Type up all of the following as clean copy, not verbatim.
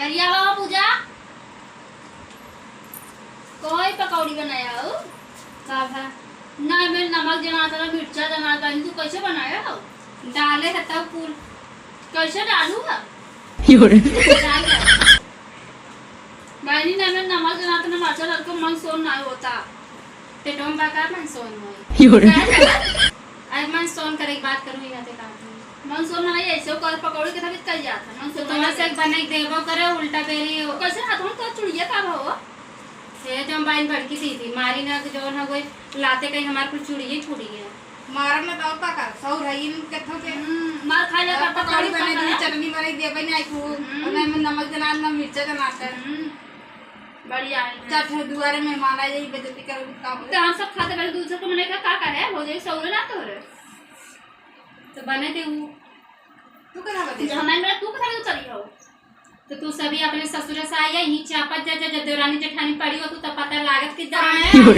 Area बाबा पूजा कोई पकौड़ी बनाया हो बाबा ना मैं नमक जमाता था मिर्चा जमाता तू कैसे बनाया हो डाले है तब फूल कैसे डालूंगा मैंने ना मैं नमक जमाता ना मरचा डाल को मन सोन ना होता पेटों में बाका मन सोन हो आज मन सोन करे एक बात करूँ यहाँ ते मन सोन ना ऐसे कर पकौड़ी के तभी कल जाता मन सोन तो से बने देवो करे उल्टा पेरी कैसे हाथों तो चुड़िया का भाव ये जो बाइन भड़की थी मारी ना जो ना कोई लाते कहीं हमारे कुछ चुड़िए छुड़ी है मारम ना तो का कर सौ रही कथो के मार खा ले का पकौड़ी बने दी चटनी बने दे बने आई को और में नमक जना ना मिर्चा जना कर बढ़िया चट दुआरे मेहमान आ जाई बेइज्जती कर का तो हम सब खाते पहले दूसरे को मैंने कहा का है हो जाए सौरे ना तो रे तो बने थे वो तू करा बते हमारे मेरा तू कथा चली हो तो तू सभी अपने ससुर से आई ही चापत जा जा देवरानी जेठानी पड़ी हो तू तो पता लागत कि दर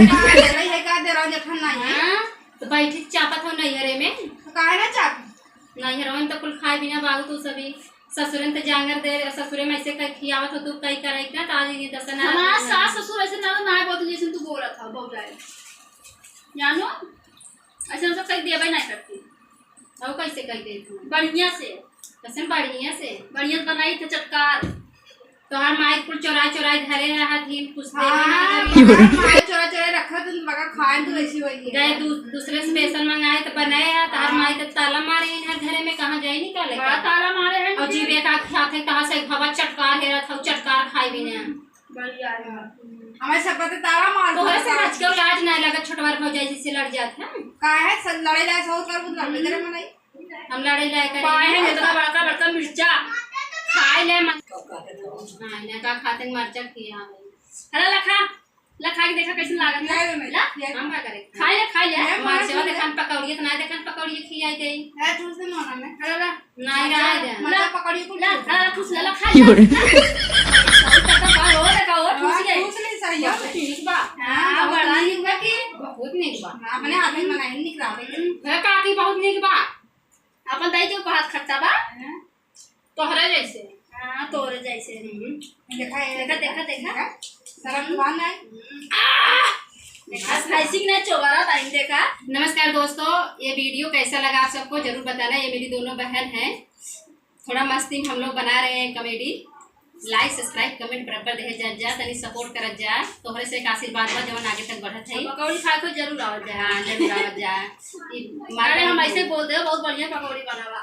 रही है का दे रहा जेठन नहीं है तो बैठी चापत हो नहीं हरे में काहे ना चाप नहीं हरवन तो कुल खाए बिना बाबू तू सभी ससुरन तो जांगर दे ससुरे में ऐसे कई खियावत हो तू कई करे ना ताजी ये दसना हमारा सास ससुर ऐसे ना ना बहुत जैसे तू बोला था बहुत जाए जानो ऐसे हम सब कई देबे नहीं करती और कैसे कह दे तू बढ़िया से कैसे बढ़िया बनाई थे चटकार तो हर माई कुल चोरा चोरा धरे है हाथी कुछ दे माई चोरा चोरा रखा तुम मगर खाए तो ऐसी होई गए दूसरे स्पेशल मंगाए तो बनाए है तो हर माई तो ताला मारे हैं हर घरे में कहां जाए निकाले ताला मारे हैं और जीवे का खाते कहां से हवा चटकार है रहा था चटकार खाई भी ना बढ़िया हमें सब पता ताला मार तो ऐसे आज के लाज नहीं लगा छोटवार हो जाए जिससे लड़ जाते हैं काहे सब लड़े जाए सौ कर बुन लड़े करे मनाई हम लड़े लाए करे पाए हैं इतना बड़का बड़का मिर्चा खाए ले मन हां ना का खाते मिर्चा किया अरे लखा के देखा कैसे लागत है हम का करे खाए ले मिर्चा देखन पकौड़ी तो ना देखन पकौड़ी खियाई दे है ठूस दे मोना में अरे नहीं रहा दे मजा पकौड़ी को ला ठूस ले खा ले ठूस ले सही है ठीक बा हां बड़ा ही बा की बहुत निक बा अपने हाथ में बनाई निकरावे है काकी बहुत निक बा अपन दाई के हाथ खट्टा बा तोहरे जैसे हां तोरे जैसे देखा शर्म बात नहीं देखा स्लाइसिंग ना चोबारा टाइम देखा। नमस्कार दोस्तों, ये वीडियो कैसा लगा आप सबको जरूर बताना। ये मेरी दोनों बहन हैं, थोड़ा मस्ती हम लोग बना रहे हैं कॉमेडी। लाइक सब्सक्राइब कमेंट बराबर दे जा तनी सपोर्ट करत जा। तोहरे से एक आशीर्वाद बा जवन आगे तक बढ़त है। पकौड़ी खा के जरूर आवत जा। हां जरूर आवत जा। मारे हम ऐसे बोलते हैं बहुत बढ़िया पकौड़ी बनावा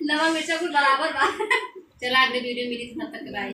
नमक मिर्चा कुछ बराबर बा। चला अगले वीडियो मिली तब तक बाय।